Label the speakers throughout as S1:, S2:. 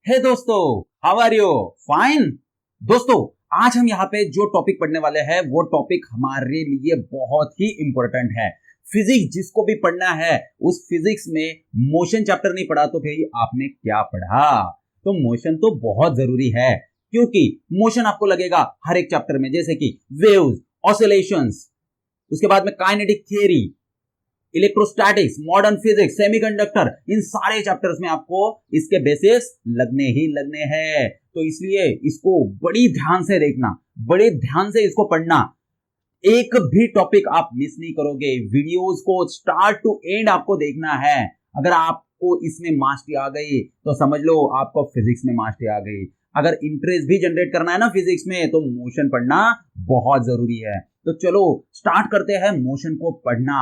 S1: हे दोस्तों, how are you? Fine. दोस्तों, आज हम यहाँ पे जो टॉपिक पढ़ने वाले हैं वो टॉपिक हमारे लिए बहुत ही इंपॉर्टेंट है। फिजिक्स जिसको भी पढ़ना है उस फिजिक्स में मोशन चैप्टर नहीं पढ़ा तो फिर आपने क्या पढ़ा? तो मोशन तो बहुत जरूरी है, क्योंकि मोशन आपको लगेगा हर एक चैप्टर में, जैसे कि वेव्स, ऑसिलेशंस, उसके बाद में kinetic theory, electrostatics, modern physics, semiconductor, इन सारे चैप्टर्स में आपको इसके बेसिस लगने ही लगने हैं। तो इसलिए इसको बड़ी ध्यान से देखना, बड़े ध्यान से इसको पढ़ना। एक भी टॉपिक आप मिस नहीं करोगे। वीडियोस को स्टार्ट टू एंड आपको देखना है। अगर आपको इसमें मास्टरी आ गई तो समझ लो आपको फिजिक्स में मास्टरी आ गई। अगर इंटरेस्ट भी जनरेट करना है ना फिजिक्स में, तो मोशन पढ़ना बहुत जरूरी है। तो चलो स्टार्ट करते हैं मोशन को पढ़ना।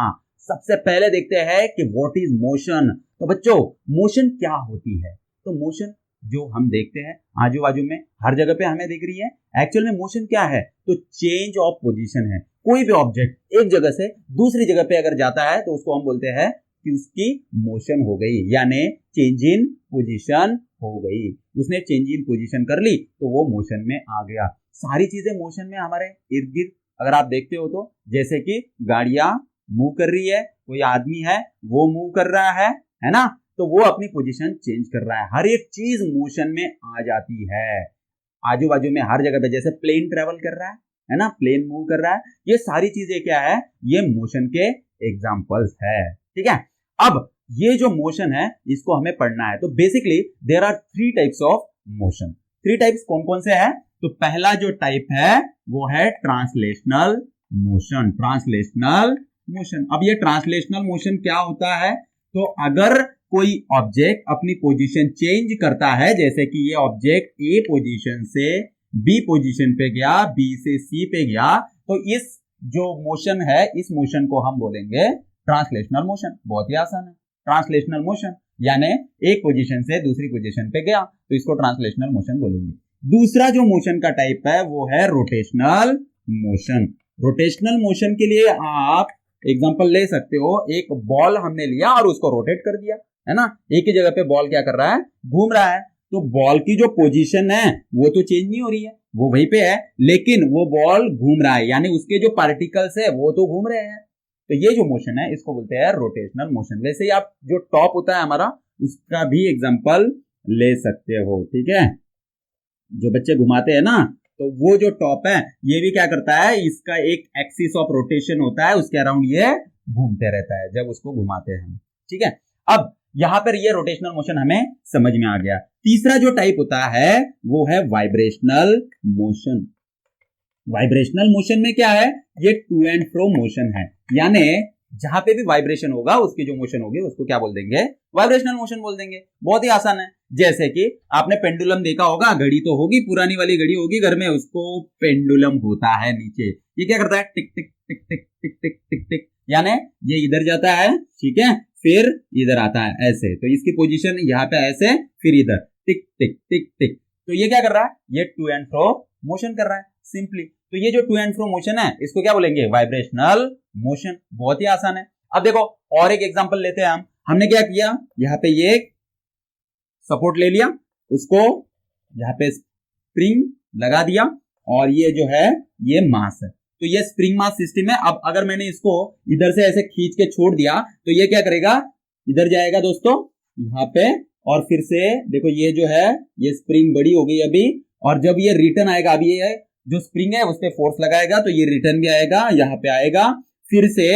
S1: सबसे पहले देखते हैं कि व्हाट इज मोशन। तो बच्चों, मोशन क्या होती है? तो मोशन जो हम देखते हैं आजू बाजू में हर जगह पे हमें दिख रही है। एक्चुअल में मोशन क्या है? तो चेंज ऑफ पोजीशन है। कोई भी ऑब्जेक्ट एक जगह से दूसरी जगह पे अगर जाता है तो उसको हम बोलते हैं कि उसकी मोशन हो गई, यानी चेंज इन पोजीशन हो गई। उसने चेंज इन पोजीशन कर ली तो वो मोशन में आ गया। सारी चीजें मोशन में हमारे इर्द गिर्द अगर आप देखते हो तो, जैसे कि गाड़ियां मूव कर रही है, कोई आदमी है वो मूव कर रहा है ना, तो वो अपनी पोजीशन चेंज कर रहा है। हर एक चीज मोशन में आ जाती है। आजू बाजू में हर जगह पे, जैसे प्लेन ट्रेवल कर रहा है ना, प्लेन मूव कर रहा है, ये सारी चीजें क्या है? ये मोशन के एग्जांपल्स है। ठीक है, अब ये जो मोशन है इसको हमें पढ़ना है। तो basically there are three types of motion. Three types कौन कौन से है? तो पहला जो टाइप है वो है ट्रांसलेशनल मोशन। Translational motion. अब ये ट्रांसलेशनल मोशन क्या होता है? तो अगर कोई ऑब्जेक्ट अपनी पोजीशन चेंज करता है, जैसे कि ये ऑब्जेक्ट ए पोजीशन से बी पोजीशन पे गया, बी से सी पे गया, तो इस जो मोशन है इस मोशन को हम बोलेंगे ट्रांसलेशनल मोशन। बहुत ही आसान है। ट्रांसलेशनल मोशन यानी एक पोजीशन से दूसरी पोजीशन पे गया तो इसको ट्रांसलेशनल मोशन बोलेंगे। दूसरा जो मोशन का टाइप है वो है रोटेशनल मोशन। रोटेशनल मोशन के लिए आप एग्जांपल ले सकते हो। एक बॉल हमने लिया और उसको रोटेट कर दिया, है ना। एक ही जगह पे बॉल क्या कर रहा है? घूम रहा है। तो बॉल की जो पोजीशन है वो तो चेंज नहीं हो रही है, वो वहीं पे है, लेकिन वो बॉल घूम रहा है, यानी उसके जो पार्टिकल्स है वो तो घूम रहे हैं। तो ये जो मोशन है इसको बोलते हैं रोटेशनल मोशन। वैसे ही आप जो टॉप होता है हमारा, उसका भी एग्जाम्पल ले सकते हो। ठीक है, जो बच्चे घुमाते हैं ना, तो वो जो टॉप है ये भी क्या करता है? इसका एक एक्सिस ऑफ रोटेशन होता है, उसके अराउंड ये घूमते रहता है जब उसको घुमाते हैं। ठीक है, अब यहां पर ये रोटेशनल मोशन हमें समझ में आ गया। तीसरा जो टाइप होता है वो है वाइब्रेशनल मोशन। वाइब्रेशनल मोशन में क्या है? ये टू एंड फ्रो मोशन है, यानी जहां पे भी वाइब्रेशन होगा उसकी जो मोशन होगी उसको क्या बोल देंगे? वाइब्रेशनल मोशन बोल देंगे। बहुत ही आसान है। जैसे कि आपने पेंडुलम देखा होगा, घड़ी तो होगी, पुरानी वाली घड़ी होगी घर में, उसको पेंडुलम होता है नीचे। ये क्या करता है? टिक टिक टिक टिक टिक टिक टिक टिक, यानी ये इधर जाता है, ठीक है, फिर इधर आता है ऐसे। तो इसकी पोजीशन यहाँ पे ऐसे, फिर इधर टिक टिक टिक टिक। तो ये क्या कर रहा है? ये टू एंड फ्रो मोशन कर रहा है सिंपली। तो ये जो टू एंड फ्रो मोशन है इसको क्या बोलेंगे? Vibrational motion. बहुत ही आसान है। अब देखो और एक एग्जांपल लेते हैं हम। हमने क्या किया? यहाँ पे ये सपोर्ट ले लिया, उसको यहाँ पे स्प्रिंग लगा दिया, और ये जो है ये मास है। तो ये स्प्रिंग मास सिस्टम है। अब अगर मैंने इसको इधर से ऐसे खींच के छोड़ दिया तो ये क्या करेगा? इधर जाएगा दोस्तों यहाँ पे, और फिर से देखो ये जो है ये स्प्रिंग बड़ी हो गई अभी, और जब ये रिटर्न आएगा, अभी ये जो स्प्रिंग है उस पर फोर्स लगाएगा तो ये रिटर्न भी आएगा, यहाँ पे आएगा, फिर से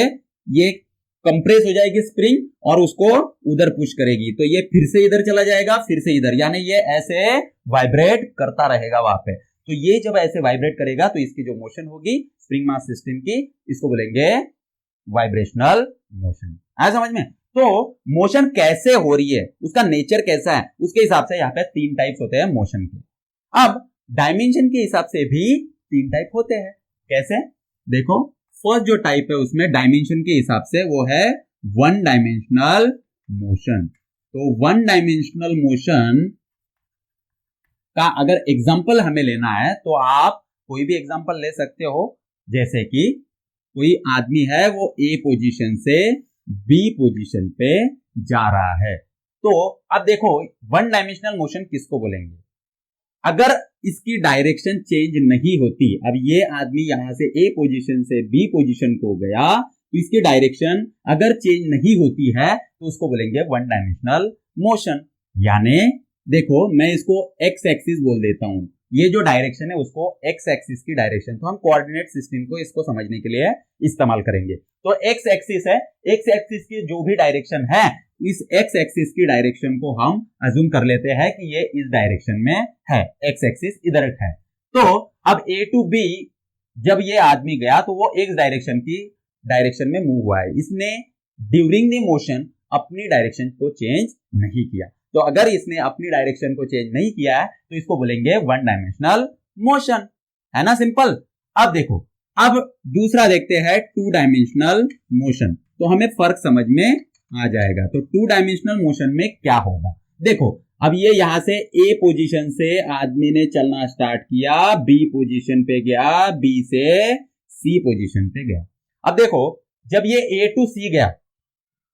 S1: ये कंप्रेस हो जाएगी स्प्रिंग और उसको उधर पुश करेगी, तो ये फिर से इधर चला जाएगा, फिर से इधर, यानी ये ऐसे वाइब्रेट करता रहेगा वहां पे। तो ये जब ऐसे वाइब्रेट करेगा तो इसकी जो मोशन होगी स्प्रिंग मास सिस्टम की, इसको बोलेंगे वाइब्रेशनल मोशन। आया समझ में? तो मोशन कैसे हो रही है, उसका नेचर कैसा है, उसके हिसाब से यहाँ पे तीन टाइप्स होते हैं मोशन के। अब डायमेंशन के हिसाब से भी तीन टाइप होते हैं। कैसे? देखो, फर्स्ट जो टाइप है उसमें डायमेंशन के हिसाब से वो है वन डायमेंशनल मोशन। तो वन डायमेंशनल मोशन का अगर एग्जांपल हमें लेना है तो आप कोई भी एग्जांपल ले सकते हो। जैसे कि कोई आदमी है, वो ए पोजीशन से बी पोजीशन पे जा रहा है, तो अब देखो वन डायमेंशनल मोशन किसको बोलेंगे? अगर इसकी डायरेक्शन चेंज नहीं होती, अब ये आदमी यहां से ए पोजीशन से बी पोजीशन को गया, तो इसकी डायरेक्शन अगर चेंज नहीं होती है तो उसको बोलेंगे वन डायमेंशनल मोशन। यानी देखो मैं इसको एक्स एक्सिस बोल देता हूं, ये जो डायरेक्शन है उसको एक्स एक्सिस की डायरेक्शन, तो हम कोऑर्डिनेट सिस्टम को इसको समझने के लिए इस्तेमाल करेंगे। तो एक्स एक्सिस है, एक्स एक्सिस की जो भी डायरेक्शन है, इस एक्स एक्सिस की डायरेक्शन को हम अज्यूम कर लेते हैं कि ये इस डायरेक्शन में है, एक्स एक्सिस इधर है। तो अब ए टू बी जब ये आदमी गया तो वो एक्स डायरेक्शन की डायरेक्शन में मूव हुआ है, इसने ड्यूरिंग द मोशन अपनी डायरेक्शन को चेंज नहीं किया। तो अगर इसने अपनी डायरेक्शन को चेंज नहीं किया है तो इसको बोलेंगे वन डायमेंशनल मोशन, है ना, सिंपल। अब देखो, अब दूसरा देखते हैं टू डायमेंशनल मोशन, तो हमें फर्क समझ में आ जाएगा। तो टू डायमेंशनल मोशन में क्या होगा, देखो अब ये यहां से ए पोजीशन से आदमी ने चलना स्टार्ट किया, बी पोजीशन पे गया, बी से सी पोजीशन पे गया। अब देखो जब ये ए टू सी गया,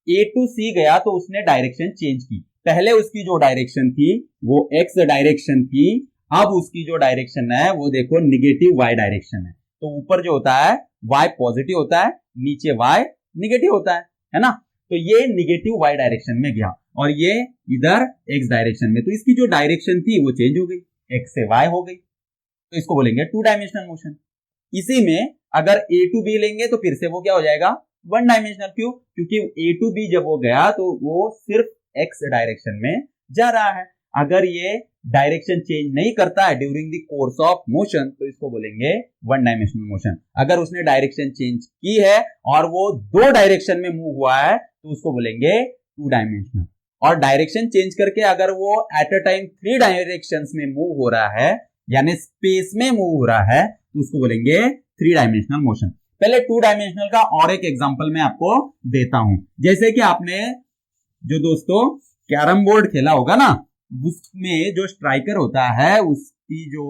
S1: ए टू सी गया तो उसने डायरेक्शन चेंज की। पहले उसकी जो डायरेक्शन थी वो एक्स डायरेक्शन थी, अब उसकी जो डायरेक्शन है वो देखो निगेटिव वाई डायरेक्शन है। तो ऊपर जो होता है वाई पॉजिटिव होता है, नीचे वाई निगेटिव होता है ना। तो ये निगेटिव वाई डायरेक्शन में गया और ये इधर एक्स डायरेक्शन में, तो इसकी जो डायरेक्शन थी वो चेंज हो गई, एक्स से वाई हो गई, तो इसको बोलेंगे टू डायमेंशनल मोशन। इसी में अगर ए टू बी लेंगे तो फिर से वो क्या हो जाएगा, वन डायमेंशनल। क्यों? क्योंकि ए टू बी जब वो गया तो वो सिर्फ एक्स डायरेक्शन में जा रहा है। अगर ये डायरेक्शन चेंज नहीं करता है during the course of motion तो इसको बोलेंगे वन डायमेंशनल मोशन। अगर उसने डायरेक्शन चेंज की है और वो दो डायरेक्शन में मूव हुआ है तो उसको बोलेंगे टू डायमेंशनल। और डायरेक्शन चेंज करके अगर वो at a time three directions में मूव हो रहा है, यानी स्पेस में मूव हो रहा है, तो उसको बोलेंगे थ्री डायमेंशनल मोशन। पहले टू डायमेंशनल का और एक एग्जांपल मैं आपको देता हूं। जैसे कि आपने जो दोस्तों कैरम बोर्ड खेला होगा ना, उसमें जो स्ट्राइकर होता है उसकी जो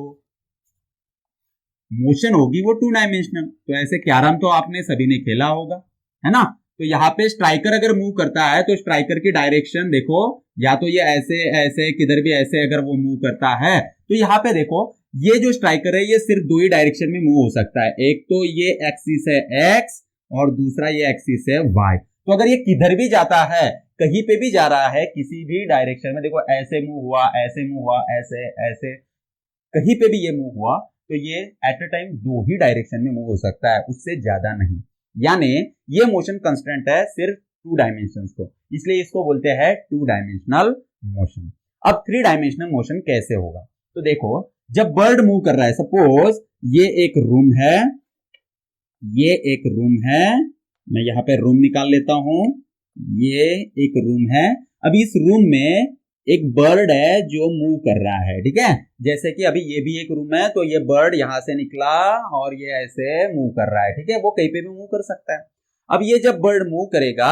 S1: मोशन होगी वो टू डायमेंशनल। तो ऐसे कैरम तो आपने सभी ने खेला होगा, है ना। तो यहाँ पे स्ट्राइकर अगर मूव करता है तो स्ट्राइकर की डायरेक्शन देखो, या तो ये ऐसे ऐसे किधर भी ऐसे अगर वो मूव करता है तो यहाँ पे देखो ये जो स्ट्राइकर है ये सिर्फ दो ही डायरेक्शन में मूव हो सकता है। एक तो ये एक्सिस है एक्स और दूसरा ये एक्सिस है वाई। तो अगर ये किधर भी जाता है, कहीं पे भी जा रहा है, किसी भी डायरेक्शन में, देखो ऐसे मूव हुआ, ऐसे मूव हुआ, ऐसे ऐसे, कहीं पे भी ये मूव हुआ तो ये एट अ टाइम दो ही डायरेक्शन में मूव हो सकता है, उससे ज्यादा नहीं। यानी ये मोशन कंस्टेंट है सिर्फ टू डायमेंशंस को, इसलिए इसको बोलते हैं टू डायमेंशनल मोशन। अब थ्री डायमेंशनल मोशन कैसे होगा, तो देखो जब बर्ड मूव कर रहा है, सपोज ये एक रूम है, ये एक रूम है, मैं यहां पे रूम निकाल लेता हूं, ये एक रूम है। अब इस रूम में एक बर्ड है जो मूव कर रहा है, ठीक है। जैसे कि अभी ये भी एक रूम है, तो ये बर्ड यहां से निकला और ये ऐसे मूव कर रहा है, ठीक है, वो कहीं पे भी मूव कर सकता है। अब ये जब बर्ड मूव करेगा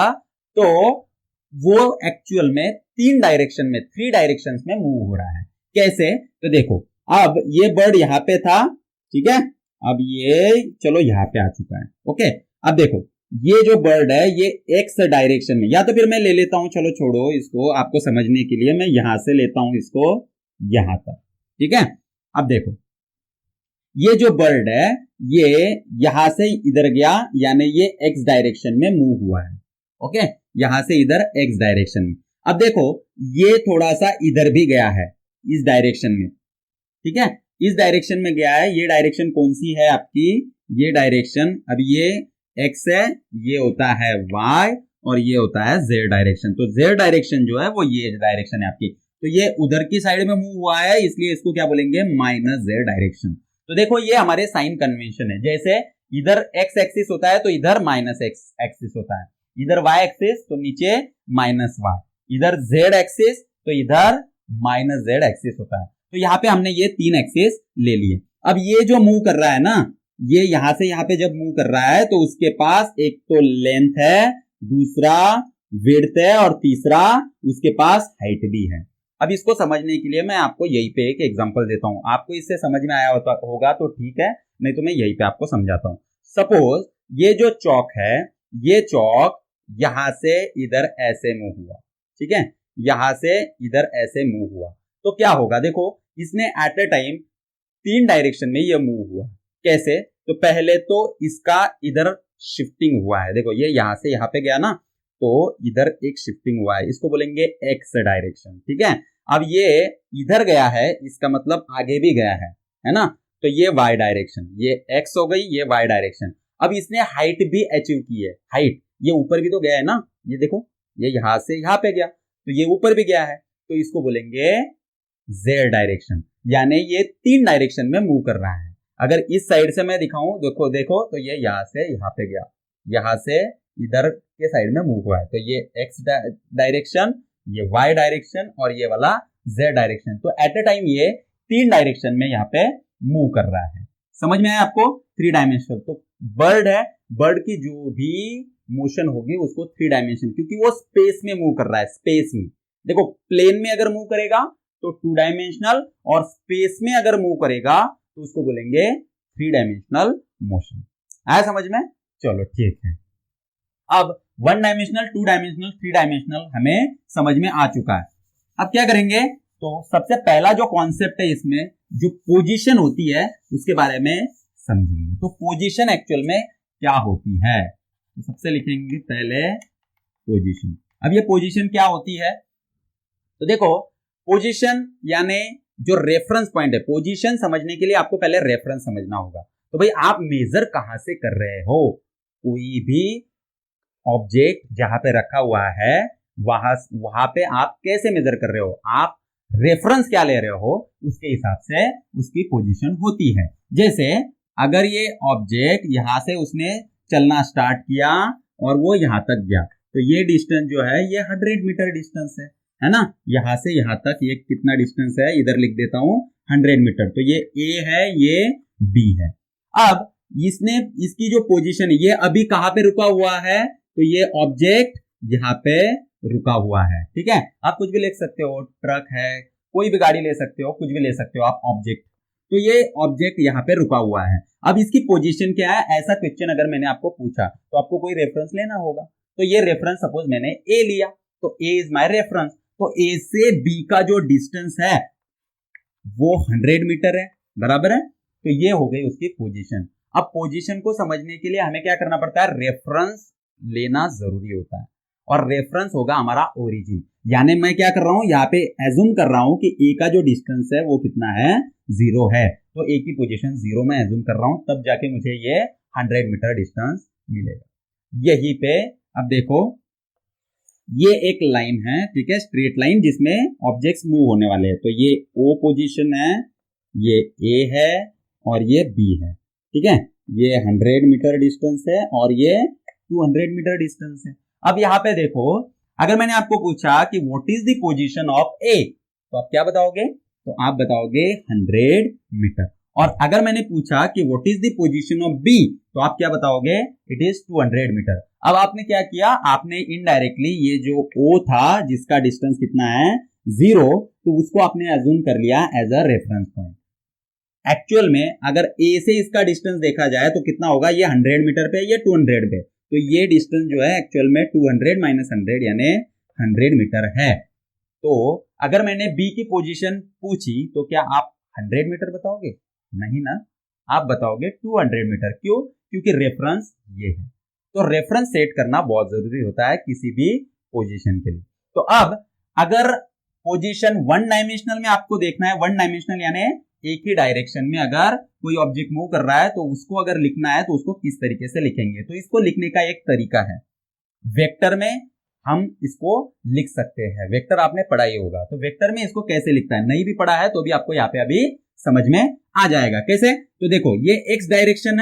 S1: तो वो एक्चुअल में तीन डायरेक्शन में, थ्री डायरेक्शंस में मूव हो रहा है। कैसे, तो देखो अब ये बर्ड यहां पे था, ठीक है, अब ये चलो यहां पे आ चुका है, ओके। अब देखो ये जो बर्ड है ये एक्स डायरेक्शन में, या तो फिर मैं ले लेता हूं, चलो छोड़ो इसको, आपको समझने के लिए मैं यहां से लेता हूं इसको यहां तक, ठीक है। अब देखो ये जो बर्ड है ये यहां से इधर गया, यानी ये एक्स डायरेक्शन में मूव हुआ है, ओके, यहां से इधर एक्स डायरेक्शन में। अब देखो ये थोड़ा सा इधर भी गया है इस डायरेक्शन में, ठीक है, इस डायरेक्शन में गया है। ये डायरेक्शन कौन सी है आपकी, ये डायरेक्शन, अब ये एक्स है, ये होता है वाई और ये होता है जेड डायरेक्शन। तो जेड डायरेक्शन जो है वो ये डायरेक्शन है आपकी, तो ये उधर की साइड में मूव हुआ है, इसलिए इसको क्या बोलेंगे, माइनस जेड डायरेक्शन। तो देखो ये हमारे साइन कन्वेंशन है, जैसे इधर एक्स एक्सिस होता है तो इधर माइनस एक्स एक्सिस होता है, इधर वाई एक्सिस तो नीचे माइनस वाई, इधर जेड एक्सिस तो इधर माइनस जेड एक्सिस होता है। तो यहाँ पे हमने ये तीन एक्सिस ले लिए। अब ये जो मूव कर रहा है ना, ये यहां से यहां पे जब मूव कर रहा है तो उसके पास एक तो लेंथ है, दूसरा विड्थ है और तीसरा उसके पास हाइट भी है। अब इसको समझने के लिए मैं आपको यहीं पे एक एग्जांपल देता हूं, आपको इससे समझ में आया होगा तो ठीक है, नहीं तो मैं यहीं पे आपको समझाता हूं। सपोज ये जो चौक है, ये चौक यहां से इधर ऐसे मूव हुआ, ठीक है, यहां से इधर ऐसे मूव हुआ तो क्या होगा, देखो इसने एट ए टाइम 3 डायरेक्शन में ये मूव हुआ। कैसे, तो पहले तो इसका इधर शिफ्टिंग हुआ है, देखो ये यहां से यहां पे गया ना, तो इधर एक शिफ्टिंग हुआ है, इसको बोलेंगे एक्स डायरेक्शन, ठीक है। अब ये इधर गया है, इसका मतलब आगे भी गया है ना, तो ये वाई डायरेक्शन, ये एक्स हो गई, ये वाई डायरेक्शन। अब इसने हाइट भी अचीव की है, हाइट, ये ऊपर भी तो गया है ना, ये देखो ये यहां से यहां पे गया, तो ये ऊपर भी गया है, तो इसको बोलेंगे जेड डायरेक्शन, यानी ये 3 डायरेक्शन में मूव कर रहा है। अगर इस साइड से मैं दिखाऊं, देखो देखो, तो ये यहां से यहां पे गया, यहां से इधर के साइड में मूव हुआ है, तो ये एक्स डायरेक्शन, ये वाई डायरेक्शन और ये वाला जेड डायरेक्शन। तो एट ए टाइम ये 3 डायरेक्शन में यहाँ पे मूव कर रहा है। समझ में आया आपको? 3 डायमेंशनल। तो बर्ड है, बर्ड की जो भी मोशन होगी उसको 3 डायमेंशन, क्योंकि वो स्पेस में मूव कर रहा है, स्पेस में। देखो प्लेन में अगर मूव करेगा तो 2 डायमेंशनल, और स्पेस में अगर मूव करेगा तो उसको बोलेंगे 3 डायमेंशनल मोशन। आया समझ में? चलो ठीक है। अब 1 डायमेंशनल, 2 डायमेंशनल, 3 डायमेंशनल हमें समझ में आ चुका है। अब क्या करेंगे, तो सबसे पहला जो कॉन्सेप्ट है इसमें, जो पोजीशन होती है उसके बारे में समझेंगे। तो पोजीशन एक्चुअल में क्या होती है, तो सबसे लिखेंगे पहले पोजीशन। अब ये पोजीशन क्या होती है, तो देखो पोजीशन यानी जो रेफरेंस पॉइंट है, पोजीशन समझने के लिए आपको पहले रेफरेंस समझना होगा। तो भाई आप मेजर कहां से कर रहे हो, कोई भी ऑब्जेक्ट जहां पे रखा हुआ है वहां पे आप कैसे मेजर कर रहे हो, आप रेफरेंस क्या ले रहे हो, उसके हिसाब से उसकी पोजीशन होती है। जैसे अगर ये ऑब्जेक्ट यहां से उसने चलना स्टार्ट किया और वो यहां तक गया, तो ये डिस्टेंस जो है ये 100 मीटर डिस्टेंस है ना। यहां से यहां तक ये कितना डिस्टेंस है, इधर लिख देता हूं 100 मीटर। तो ये ए है, ये बी है। अब इसने इसकी जो पोजीशन है, ये अभी कहां पे रुका हुआ है, तो ये ऑब्जेक्ट यहाँ पे रुका हुआ है, ठीक है। आप कुछ भी लिख सकते हो, ट्रक है, कोई भी गाड़ी ले सकते हो, कुछ भी ले सकते हो आप ऑब्जेक्ट। तो ये ऑब्जेक्ट यहाँ पे रुका हुआ है। अब इसकी पोजीशन क्या है, ऐसा क्वेश्चन अगर मैंने आपको पूछा तो आपको कोई रेफरेंस लेना होगा। तो ये रेफरेंस सपोज मैंने ए लिया, तो ए इज माई रेफरेंस। तो ए से बी का जो डिस्टेंस है वो 100 मीटर है, बराबर है। तो ये हो गई उसकी पोजीशन। अब पोजीशन को समझने के लिए हमें क्या करना पड़ता है, रेफरेंस लेना जरूरी होता है, और रेफरेंस होगा हमारा ओरिजिन। यानी मैं क्या कर रहा हूं, यहाँ पे एज्यूम कर रहा हूं कि ए का जो डिस्टेंस है वो कितना है, 0 है। तो ए की पोजीशन 0 में एज्यूम कर रहा हूं, तब जाके मुझे ये 100 मीटर डिस्टेंस मिलेगा। यहीं पे अब देखो ये एक लाइन है, ठीक है, स्ट्रेट लाइन, जिसमें ऑब्जेक्ट्स मूव होने वाले हैं। तो ये ओ पोजीशन है, ये ए है और ये बी है, ठीक है। ये 100 मीटर डिस्टेंस है और ये 200 मीटर डिस्टेंस है। अब यहाँ पे देखो, अगर मैंने आपको पूछा कि what is the position of A, तो आप क्या बताओगे, तो आप बताओगे 100 मीटर। और अगर मैंने पूछा कि what is the position of B, तो आप क्या बताओगे, इट इज 200 मीटर। अब आपने क्या किया, आपने इनडायरेक्टली ये जो ओ था जिसका डिस्टेंस कितना है 0, तो उसको आपने अज्यूम कर लिया as a reference point. Actual में अगर ए से इसका डिस्टेंस देखा जाए तो कितना होगा, ये 100 मीटर पे, ये 200 पे। तो ये डिस्टेंस जो है एक्चुअल में 200 माइनस 100 यानी 100 मीटर है। तो अगर मैंने बी की पोजीशन पूछी तो क्या आप 100 मीटर बताओगे, नहीं ना, आप बताओगे 200 मीटर। क्यों, क्योंकि रेफरेंस ये है। तो रेफरेंस सेट करना बहुत जरूरी होता है किसी भी पोजीशन के लिए। तो अब अगर पोजीशन 1 डायमेंशनल में आपको देखना है, 1 डायमेंशनल यानी एक ही डायरेक्शन में अगर कोई ऑब्जेक्ट मूव कर रहा है, तो उसको अगर लिखना है तो उसको किस तरीके से लिखेंगे, तो इसको लिखने का एक तरीका है, वेक्टर में हम इसको लिख सकते हैं। वेक्टर आपने पढ़ा ही होगा, तो वेक्टर में इसको कैसे लिखता है, नहीं भी पढ़ा है तो भी आपको यहाँ पे अभी समझ में आ जाएगा। कैसे, तो देखो ये एक्स डायरेक्शन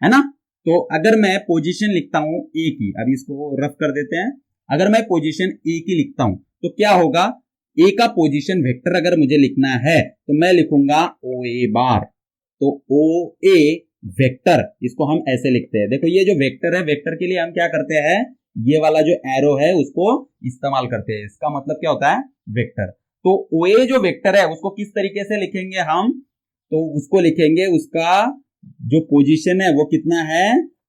S1: है ना। तो अगर मैं पोजीशन लिखता हूं ए की, अभी इसको रफ कर देते हैं, अगर मैं पोजीशन ए की लिखता हूं तो क्या होगा, ए का पोजीशन वेक्टर अगर मुझे लिखना है तो मैं लिखूंगा ओ ए बार। तो ओ ए वेक्टर, इसको हम ऐसे लिखते हैं। देखो ये जो वेक्टर है, वेक्टर के लिए हम क्या करते हैं, ये वाला जो एरो है उसको इस्तेमाल करते हैं। इसका मतलब क्या होता है, वेक्टर। तो ओ ए जो वेक्टर है उसको किस तरीके से लिखेंगे हम, तो उसको लिखेंगे, उसका जो पोजीशन है वो कितना है,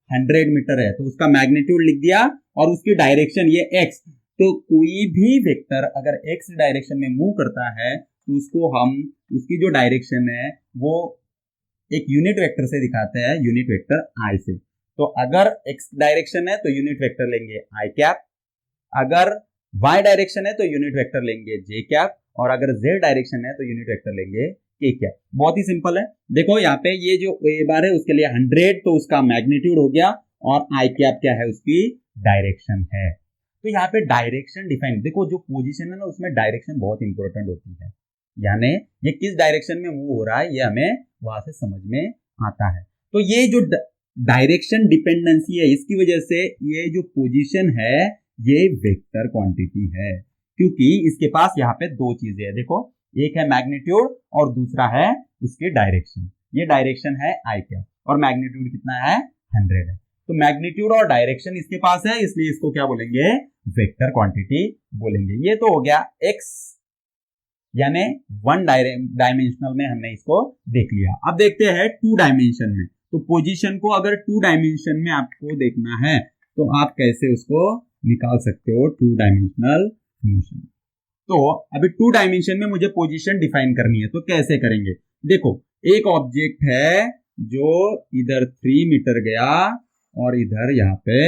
S1: 100 मीटर है, तो उसका मैग्नीट्यूड लिख दिया और उसकी डायरेक्शन ये एक्स। तो कोई भी वेक्टर अगर x डायरेक्शन में मूव करता है तो उसको हम उसकी जो डायरेक्शन है वो एक यूनिट वेक्टर से दिखाते हैं, यूनिट वेक्टर i से। तो अगर x डायरेक्शन है तो यूनिट वेक्टर लेंगे i कैप, अगर y डायरेक्शन है तो यूनिट वेक्टर लेंगे j कैप, और अगर z डायरेक्शन है तो यूनिट वेक्टर लेंगे k कैप। बहुत ही सिंपल है। देखो यहाँ पे ये जो a बार है उसके लिए 100, तो उसका मैग्नीट्यूड हो गया, और i कैप क्या है, उसकी डायरेक्शन है। तो यहाँ पे डायरेक्शन डिफाइन, देखो जो पोजीशन है ना उसमें डायरेक्शन बहुत इंपॉर्टेंट होती है, यानी ये किस डायरेक्शन में मूव हो रहा है ये हमें वहां से समझ में आता है। तो ये जो डायरेक्शन डिपेंडेंसी है इसकी वजह से ये जो पोजीशन है ये वेक्टर क्वांटिटी है, क्योंकि इसके पास यहाँ पे दो चीजें हैं। देखो एक है मैग्नीट्यूड और दूसरा है उसकी डायरेक्शन। ये डायरेक्शन है आई कैप और मैग्नीट्यूड कितना है, 100 है। तो मैग्नीट्यूड और डायरेक्शन इसके पास है, इसलिए इसको क्या बोलेंगे, वेक्टर क्वांटिटी बोलेंगे। ये तो हो गया एक्स, यानी वन डायमेंशनल में हमने इसको देख लिया। अब देखते हैं टू डायमेंशन में। तो पोजीशन को अगर टू डायमेंशन में आपको देखना है तो आप कैसे उसको निकाल सकते हो, टू डायमेंशनल मोशन। तो अभी टू डायमेंशन में मुझे पोजीशन डिफाइन करनी है, तो कैसे करेंगे। देखो एक ऑब्जेक्ट है जो इधर 3 मीटर गया और इधर यहाँ पे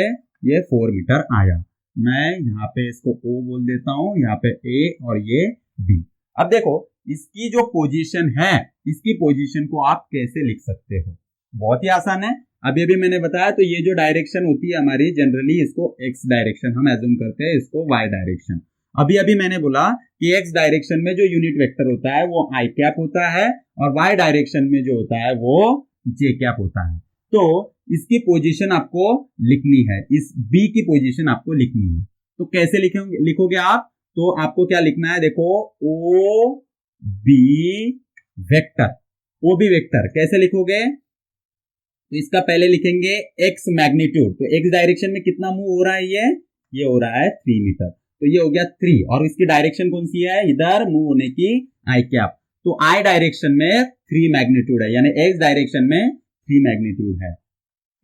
S1: ये 4 मीटर आया। मैं यहाँ पे इसको O बोल देता हूं, यहाँ पे A और ये B। अब देखो इसकी जो पोजीशन है, इसकी पोजीशन को आप कैसे लिख सकते हो, बहुत ही आसान है। अभी अभी मैंने बताया, तो ये जो डायरेक्शन होती है हमारी, जनरली इसको x डायरेक्शन हम एज्यूम करते हैं, इसको y डायरेक्शन। अभी अभी मैंने बोला कि x डायरेक्शन में जो यूनिट वेक्टर होता है वो i कैप होता है, और y डायरेक्शन में जो होता है वो j कैप होता है। तो इसकी पोजीशन आपको लिखनी है, इस b की पोजीशन आपको लिखनी है। तो कैसे लिखोगे आप, तो आपको क्या लिखना है, देखो O B vector. O B vector कैसे लिखोगे, तो इसका पहले लिखेंगे x मैग्नीट्यूड। तो x डायरेक्शन में कितना मूव हो रहा है, ये हो रहा है 3 मीटर, तो ये हो गया 3, और इसकी डायरेक्शन कौन सी है, इधर मूव होने की आई कैप। तो आई डायरेक्शन में 3 मैग्नीट्यूड है, यानी x डायरेक्शन में 3 मैग्नीट्यूड है,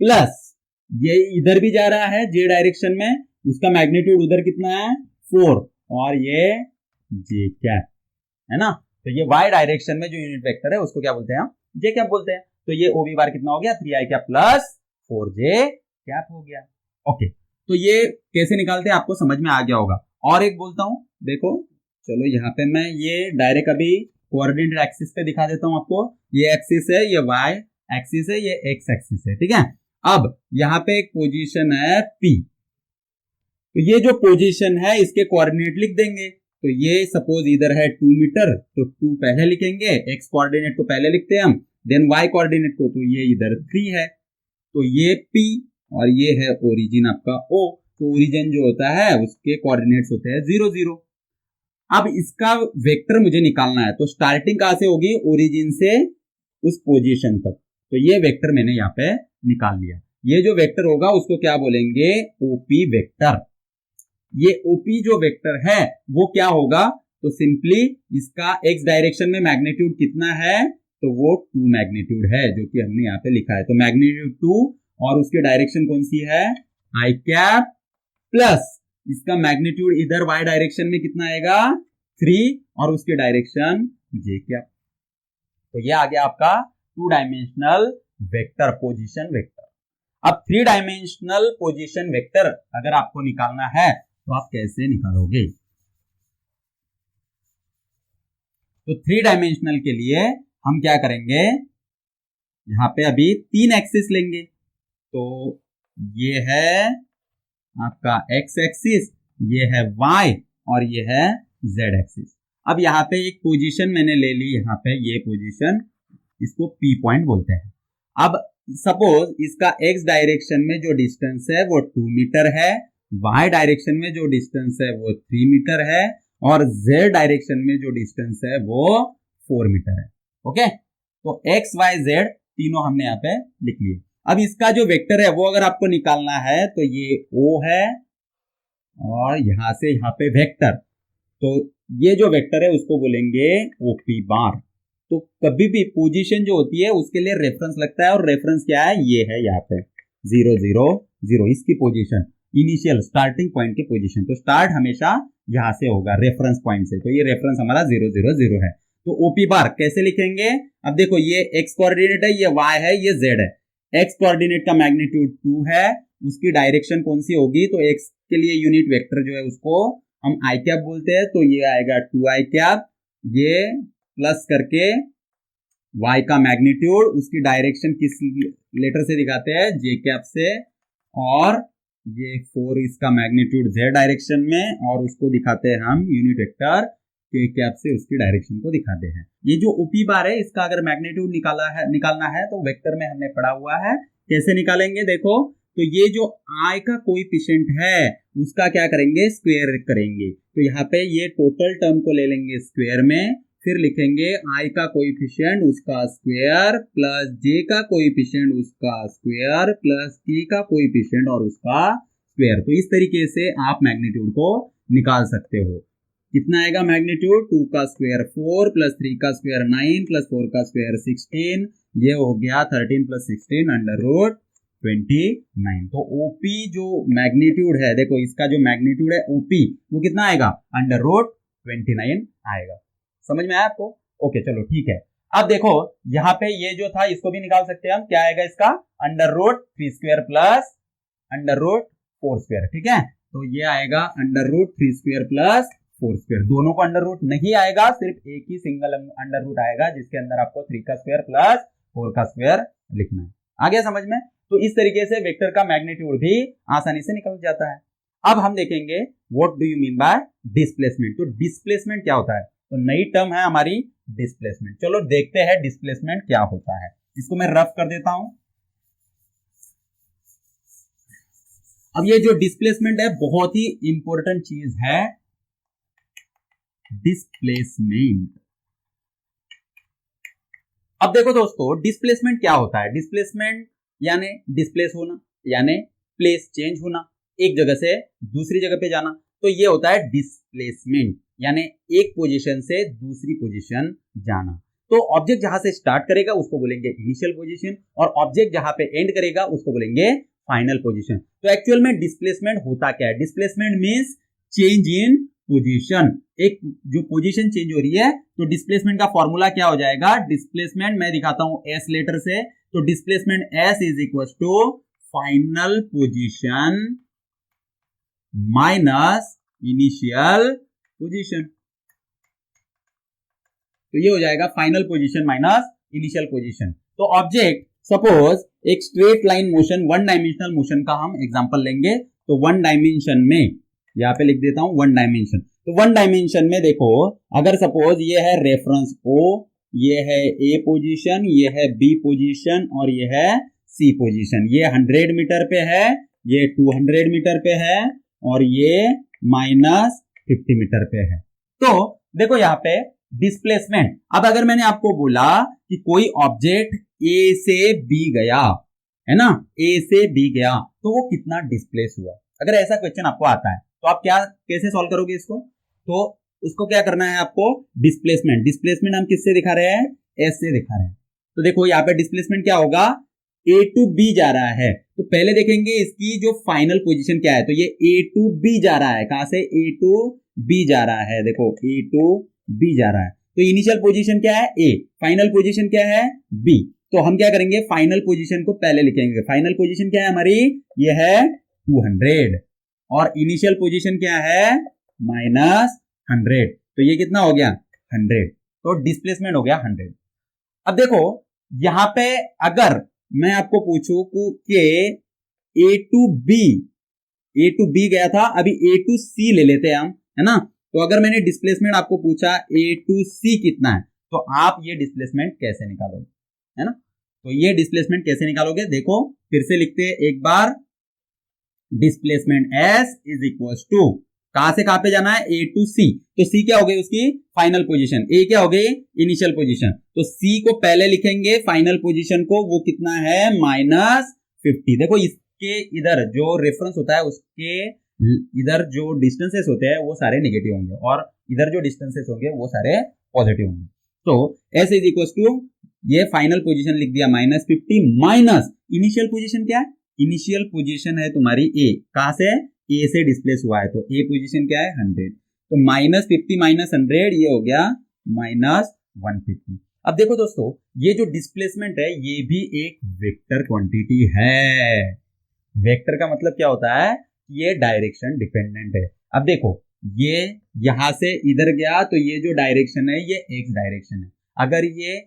S1: प्लस ये इधर भी जा रहा है j डायरेक्शन में, उसका मैग्नीट्यूड उधर कितना है 4, और ये j कैप है ना। तो ये y डायरेक्शन में जो यूनिट वेक्टर है उसको क्या बोलते हैं, हम j कैप बोलते हैं। तो ये OB बार कितना हो गया, 3i cap plus 4j cap हो गया। ओके, तो ये कैसे निकालते हैं आपको समझ में आ गया होगा। और एक बोलता हूं, देखो चलो यहाँ पे मैं ये डायरेक्ट अभी कोऑर्डिनेट एक्सिस पे दिखा देता हूं आपको। ये एक्सिस है, ये y एक्सिस है, ये x एक्सिस है, ठीक है। अब यहाँ पे एक पोजीशन है P, तो ये जो पोजीशन है इसके कोऑर्डिनेट लिख देंगे। तो ये सपोज इधर है 2 मीटर, तो 2 पहले लिखेंगे, x कोऑर्डिनेट को पहले लिखते हैं हम, देन y कोऑर्डिनेट को, तो ये इधर 3 है, तो ये P, और ये है ओरिजिन आपका O। तो ओरिजिन जो होता है उसके कोऑर्डिनेट्स होते हैं 0 0। अब इसका वेक्टर मुझे निकालना है, तो स्टार्टिंग कहां से होगी, ओरिजिन से उस पोजीशन तक। तो ये वेक्टर मैंने यहाँ पे निकाल लिया। ये जो वेक्टर होगा उसको क्या बोलेंगे, OP वेक्टर। ये OP जो वेक्टर है वो क्या होगा, तो सिंपली इसका x डायरेक्शन में मैग्नीट्यूड कितना है, तो वो 2 मैग्नीट्यूड है, जो कि हमने यहाँ पे लिखा है। तो मैग्नीट्यूड 2, और उसकी डायरेक्शन कौन सी है, आई कैप, प्लस इसका मैग्नीट्यूड इधर y डायरेक्शन में कितना आएगा 3, और उसकी डायरेक्शन j कैप। तो ये आ गया आपका 2 डायमेंशनल वेक्टर, पोजीशन वेक्टर। अब 3 डायमेंशनल पोजीशन वेक्टर अगर आपको निकालना है तो आप कैसे निकालोगे। तो 3 डायमेंशनल के लिए हम क्या करेंगे, यहां पे अभी 3 एक्सिस लेंगे। तो ये है आपका x एक्सिस, ये है y, और ये है z एक्सिस। अब यहाँ पे एक पोजीशन मैंने ले ली, यहाँ पे ये पोजीशन, इसको P पॉइंट बोलते हैं। अब सपोज इसका x डायरेक्शन में जो डिस्टेंस है वो 2 मीटर है, y डायरेक्शन में जो डिस्टेंस है वो 3 मीटर है, और z डायरेक्शन में जो डिस्टेंस है वो 4 मीटर है। ओके, तो x y z तीनों हमने यहाँ पे लिख लिए। अब इसका जो वेक्टर है वो अगर आपको निकालना है तो ये O है, और यहां से यहाँ पे वेक्टर, तो ये जो वेक्टर है उसको बोलेंगे OP बार। तो कभी भी पोजीशन जो होती है उसके लिए रेफरेंस लगता है, और रेफरेंस क्या है, ये है यहाँ पे 0 0 0, इसकी पोजीशन। इनिशियल स्टार्टिंग पॉइंट की पोजीशन। तो स्टार्ट हमेशा यहां से होगा रेफरेंस पॉइंट से, तो ये रेफरेंस हमारा 0 0 0 है। तो ओपी बार कैसे लिखेंगे? अब देखो ये एक्स कोऑर्डिनेट है, ये वाई है, ये जेड है। एक्स कोऑर्डिनेट का मैग्नीट्यूड 2 है, उसकी डायरेक्शन कौन सी होगी? तो एक्स के लिए यूनिट वेक्टर जो है उसको हम आई कैप बोलते हैं, तो ये आएगा 2 आई कैप, ये प्लस करके y का मैग्नीट्यूड, उसकी डायरेक्शन किस लेटर से दिखाते हैं? जे कैप से, और ये 4 इसका मैग्नीट्यूड z डायरेक्शन में, और उसको दिखाते हैं हम यूनिट वेक्टर के कैप से, उसकी डायरेक्शन को दिखाते हैं। ये जो ओपी बार है इसका अगर मैग्नीट्यूड निकालना है तो वेक्टर में हमने पढ़ा हुआ है, कैसे निकालेंगे देखो। तो ये जो i का कोएफिशिएंट है उसका क्या करेंगे? स्क्वायर करेंगे। तो यहाँ पे ये टोटल टर्म को ले लेंगे स्क्वायर में, फिर लिखेंगे i का कोएफिशिएंट उसका स्क्वायर प्लस j का कोएफिशिएंट उसका स्क्वायर प्लस k का कोएफिशिएंट और उसका स्क्वायर। तो इस तरीके से आप मैग्नीट्यूड को निकाल सकते हो। कितना आएगा मैग्नीट्यूड? 2 का स्क्वायर 4 प्लस 3 का स्क्वायर 9 प्लस 4 का स्क्वायर 16, ये हो गया 13 प्लस 16 अंडर रूट 29। तो ओपी जो मैग्नीट्यूड है, देखो इसका जो मैग्नीट्यूड है ओपी वो कितना आएगा? अंडर रूट 29 आएगा। समझ में आया आपको? ओके चलो ठीक है। अब देखो यहाँ पे ये जो था इसको भी निकाल सकते हैं हम, क्या आएगा इसका? Under root 3 square plus under root 4 square, ठीक है। तो ये आएगा under root 3 square plus 4 square. दोनों को अंडर रूट नहीं आएगा, सिर्फ एक ही सिंगल अंडर रूट आएगा जिसके अंदर आपको 3 का स्क्वायर प्लस 4 का स्क्वायर लिखना है। आ गया समझ में? तो इस तरीके से वेक्टर का मैग्नीट्यूड भी आसानी से निकल जाता है। अब हम देखेंगे what do you mean by displacement. तो डिस्प्लेसमेंट क्या होता है? तो नई टर्म है हमारी डिस्प्लेसमेंट। चलो देखते हैं डिस्प्लेसमेंट क्या होता है। इसको मैं रफ कर देता हूं। अब ये जो डिस्प्लेसमेंट है बहुत ही इंपॉर्टेंट चीज है, डिस्प्लेसमेंट। अब देखो दोस्तों डिस्प्लेसमेंट क्या होता है? डिस्प्लेसमेंट यानी डिस्प्लेस होना, यानी प्लेस चेंज होना, एक जगह से दूसरी जगह पे जाना। तो ये होता है डिस्प्लेसमेंट, यानी एक पोजीशन से दूसरी पोजीशन जाना। तो ऑब्जेक्ट जहां से स्टार्ट करेगा उसको बोलेंगे इनिशियल पोजीशन, और ऑब्जेक्ट जहां पे एंड करेगा उसको बोलेंगे फाइनल पोजीशन। तो एक्चुअल में डिस्प्लेसमेंट होता क्या है? Displacement means change in position. एक जो पोजीशन चेंज हो रही है, तो डिस्प्लेसमेंट का फॉर्मूला क्या हो जाएगा? डिस्प्लेसमेंट मैं दिखाता हूं एस लेटर से। तो displacement S is equal to final position minus initial position. तो ये हो जाएगा final position minus initial position. तो ऑब्जेक्ट सपोज एक straight line motion, one dimensional motion का हम एग्जांपल लेंगे। तो वन डायमेंशन में यहां पे लिख देता हूं वन डायमेंशन। तो वन डायमेंशन में देखो, अगर सपोज ये है रेफरेंस O, ये है A पोजीशन, ये है B पोजीशन और ये है C पोजीशन। ये 100 मीटर पे है, ये 200 मीटर पे है और ये -50 मीटर पे है। तो देखो यहाँ पे डिस्प्लेसमेंट। अब अगर मैंने आपको बोला कि कोई ऑब्जेक्ट A से B गया, है ना, A से B गया, तो वो कितना डिस्प्लेस हुआ? अगर ऐसा क्वेश्चन आपको आता है तो आप क्या कैसे सॉल्व करोगे इसको? तो उसको क्या करना है आपको? डिस्प्लेसमेंट। डिस्प्लेसमेंट हम किससे दिखा रहे हैं? एस से दिखा रहे हैं। तो देखो यहाँ पे डिस्प्लेसमेंट क्या होगा? A टू B जा रहा है, तो पहले देखेंगे इसकी जो फाइनल पोजीशन क्या है। तो ये A टू B जा रहा है, कहां से? A टू B जा रहा है। देखो A टू B जा रहा है, तो इनिशियल पोजीशन क्या है? A, फाइनल पोजीशन क्या है? B। तो हम क्या करेंगे? फाइनल पोजीशन को पहले लिखेंगे। फाइनल पोजीशन क्या है हमारी? ये है 200 और इनिशियल पोजीशन क्या है? -100। तो ये कितना हो गया? 100। तो डिस्प्लेसमेंट हो गया 100। अब देखो यहां पे अगर मैं आपको पूछूं कि A टू B गया था, अभी A टू C ले लेते हैं हम, है ना। तो अगर मैंने डिस्प्लेसमेंट आपको पूछा A टू C कितना है, तो आप ये डिस्प्लेसमेंट कैसे निकालोगे, है ना। तो ये डिस्प्लेसमेंट कैसे निकालोगे? देखो फिर से लिखते हैं एक बार। Displacement S is equal to, कहां से कहां पे जाना है? A to C। तो C क्या हो गई? उसकी फाइनल पोजीशन। A क्या हो गई? Initial position. तो C को पहले लिखेंगे, फाइनल पोजीशन को, वो कितना है? -50। देखो इसके इधर जो रेफरेंस होता है उसके इधर जो डिस्टेंसेस होते हैं वो सारे नेगेटिव होंगे और इधर जो डिस्टेंसेस होंगे वो सारे पॉजिटिव होंगे। तो S इज इक्वल टू, ये फाइनल पोजीशन लिख दिया -50 माइनस इनिशियल पोजीशन क्या है? इनिशियल पोजीशन है तुम्हारी ए, कहां से? ए से डिस्प्लेस हुआ है, तो ए पोजीशन क्या है? 100, तो -50 -100 ये हो गया -150। अब देखो दोस्तों, ये जो डिस्प्लेसमेंट है ये भी एक वेक्टर क्वांटिटी है। वेक्टर का मतलब क्या होता है? ये डायरेक्शन डिपेंडेंट है। अब देखो, ये यहां से इधर गया तो ये जो डायरेक्शन है ये एक्स डायरेक्शन है। अगर ये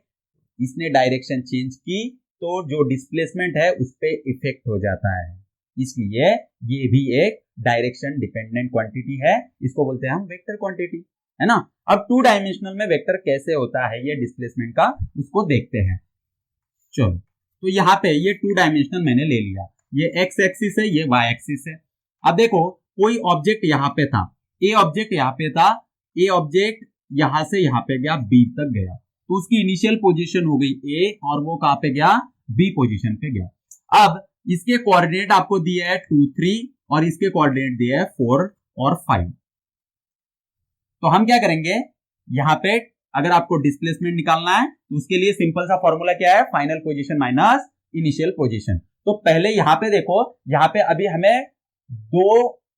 S1: इसने डायरेक्शन चेंज की तो जो डिस्प्लेसमेंट है उस पर इफेक्ट हो जाता है, इसलिए ये भी एक डायरेक्शन डिपेंडेंट क्वांटिटी है। इसको बोलते हैं हम वेक्टर क्वांटिटी, है ना। अब 2 डायमेंशनल में वेक्टर कैसे होता है ये डिस्प्लेसमेंट का, उसको देखते हैं। चलो, तो यहाँ पे ये 2 डायमेंशनल मैंने ले लिया, ये एक्स एक्सिस है, ये वाई एक्सिस है। अब देखो, कोई ऑब्जेक्ट यहाँ पे था, ए ऑब्जेक्ट यहाँ पे था, ए ऑब्जेक्ट यहां से यहाँ पे गया, बी तक गया, तो उसकी इनिशियल पोजीशन हो गई ए, और वो कहां पे गया? बी पोजीशन पे गया। अब इसके कोऑर्डिनेट आपको दिए है 2 3, और इसके कोऑर्डिनेट दिए है 4 और 5। तो हम क्या करेंगे, यहां पे अगर आपको डिस्प्लेसमेंट निकालना है तो उसके लिए सिंपल सा फॉर्मूला क्या है? Final position minus initial position. तो पहले यहां पे देखो, यहां पे अभी हमें 2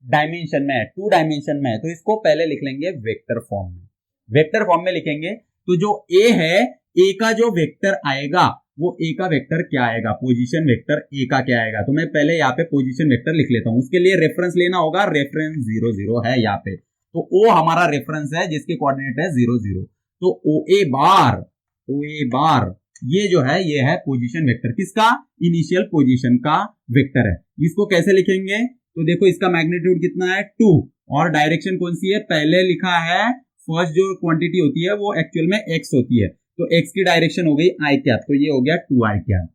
S1: डायमेंशन में है, 2 डायमेंशन में है, तो इसको पहले लिख लेंगे वेक्टर फॉर्म में। वेक्टर फॉर्म में लिखेंगे तो जो ए है, ए का जो वेक्टर आएगा वो ए का वेक्टर क्या आएगा? पोजीशन वेक्टर ए का क्या आएगा? तो मैं पहले यहाँ पे पोजीशन वेक्टर लिख लेता हूं। उसके लिए रेफरेंस लेना होगा, रेफरेंस 0 0 है यहाँ पे, तो ओ हमारा रेफरेंस है जिसके कोऑर्डिनेट है 0 0। तो ओ ए बार ये जो है ये है पोजीशन वेक्टर, किसका? इनिशियल पोजीशन का वेक्टर है। इसको कैसे लिखेंगे? तो देखो, इसका मैग्नीट्यूड कितना है? 2, और डायरेक्शन कौन सी है? पहले लिखा है, फर्स्ट जो क्वांटिटी होती है वो एक्चुअल में एक्स होती है, तो एक्स की डायरेक्शन हो गई आई कैप, तो ये हो गया 2i cap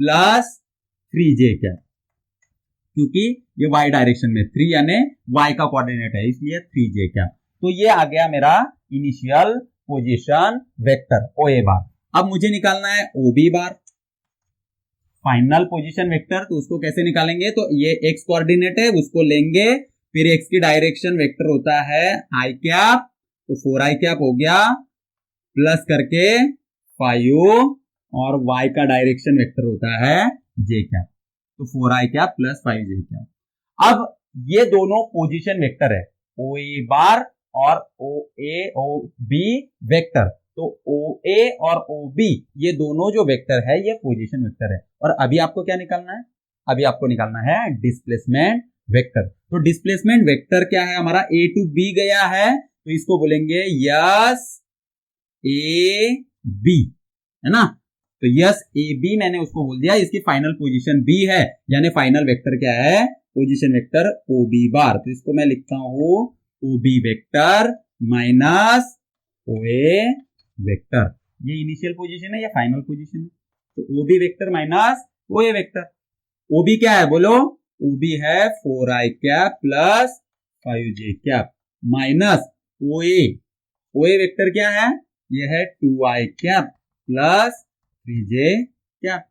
S1: plus 3j cap, क्योंकि ये y डायरेक्शन में 3 यानी y का कोऑर्डिनेट है, इसलिए 3j कैप। तो ये आ गया मेरा initial position vector O A bar. अब मुझे निकालना है O B bar, final position vector. तो उसको कैसे निकालेंगे? तो ये x कोऑर्डिनेट है, उसको लेंगे, फिर x की डायरेक्शन वेक्टर होता है i कैप, तो 4i कैप हो गया, प्लस करके 5, और y का डायरेक्शन वेक्टर होता है j कैप, तो 4i cap plus 5j cap. अब ये दोनों पोजीशन वेक्टर है, ओ ए बार और ओ ए ओ बी वेक्टर। तो ओ ए और ओ बी ये दोनों जो वेक्टर है ये पोजीशन वेक्टर है। और अभी आपको क्या निकालना है? अभी आपको निकालना है डिस्प्लेसमेंट वेक्टर। तो डिस्प्लेसमेंट वेक्टर क्या है हमारा? ए टू बी गया है, तो इसको बोलेंगे यस ए बी, है ना। तो यस ए बी मैंने उसको बोल दिया, इसकी फाइनल पोजीशन बी है, यानी फाइनल वेक्टर क्या है? Position vector O B bar. तो इसको मैं लिखता हूं O B vector minus O A vector. ये इनिशियल पोजीशन है या फाइनल पोजीशन है? तो O B vector minus O A vector. O B क्या है बोलो? ओ बी है 4i cap plus 5j cap minus O A vector क्या है? ये है 2i cap plus 3j cap.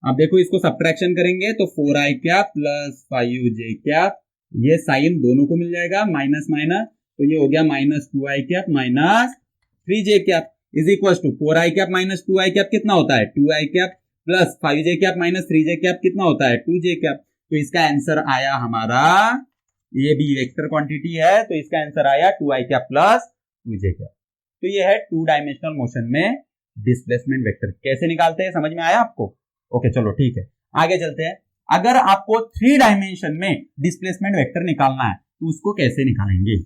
S1: अब देखो, इसको सब्ट्रैक्शन करेंगे तो 4i cap plus 5j cap, ये साइन दोनों को मिल जाएगा, माइनस माइनस, तो ये हो गया minus 2i cap minus 3j cap is equal to 4i cap minus 2i cap कितना होता है? 2i cap plus 5j cap minus 3j cap कितना होता है? 2j cap. तो इसका आंसर आया हमारा, ये भी वेक्टर क्वांटिटी है, तो इसका आंसर आया 2i cap plus 2j cap. तो ये है 2 डायमेंशनल मोशन में डिस्प्लेसमेंट वेक्टर। कैसे निकालते हैं समझ में आया आपको? ओके, चलो ठीक है, आगे चलते हैं। अगर आपको 3 डायमेंशन में डिस्प्लेसमेंट वेक्टर निकालना है तो उसको कैसे निकालेंगे?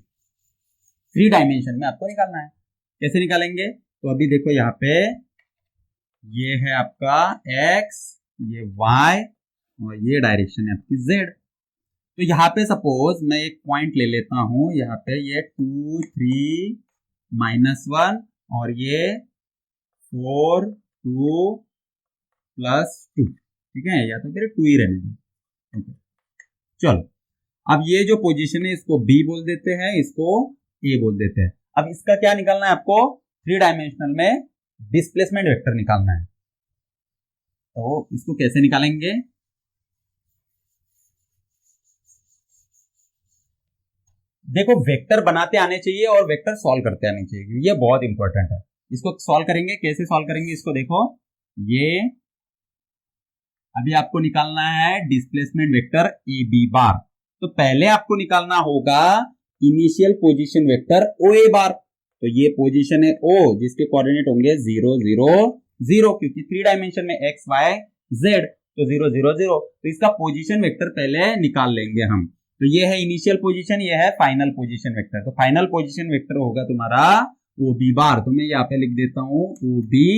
S1: 3 डायमेंशन में आपको निकालना है, कैसे निकालेंगे? तो अभी देखो, यहाँ पे ये है आपका x, ये y, और ये डायरेक्शन है आपकी z। तो यहाँ पे सपोज मैं एक पॉइंट ले लेता हूं, यहाँ पे ये 2 3 -1 और ये 4 2 प्लस 2, ठीक है, या तो फिर 2 ही रहने दो। ओके, चलो, अब ये जो पोजीशन है इसको b बोल देते हैं, इसको a बोल देते हैं। अब इसका क्या निकालना है आपको? 3 डायमेंशनल में डिस्प्लेसमेंट वेक्टर निकालना है। तो इसको कैसे निकालेंगे? देखो, वेक्टर बनाते आने चाहिए और वेक्टर सॉल्व करते आने चाहिए, ये बहुत इंपॉर्टेंट है। इसको सॉल्व करेंगे, कैसे सॉल्व करेंगे इसको देखो। ये अभी आपको निकालना है displacement vector A B bar. तो पहले आपको निकालना होगा initial position vector O A bar. तो ये पोजीशन है ओ, जिसके कोऑर्डिनेट होंगे 0 0 0, क्योंकि 3 डायमेंशन में एक्स वाई जेड, तो 0 0 0। तो इसका पोजीशन वेक्टर पहले निकाल लेंगे हम। तो ये है इनिशियल पोजीशन, ये है फाइनल पोजीशन वेक्टर। तो फाइनल पोजीशन वेक्टर होगा तुम्हारा ओ बी बार। तो मैं यहाँ पे लिख देता हूं O B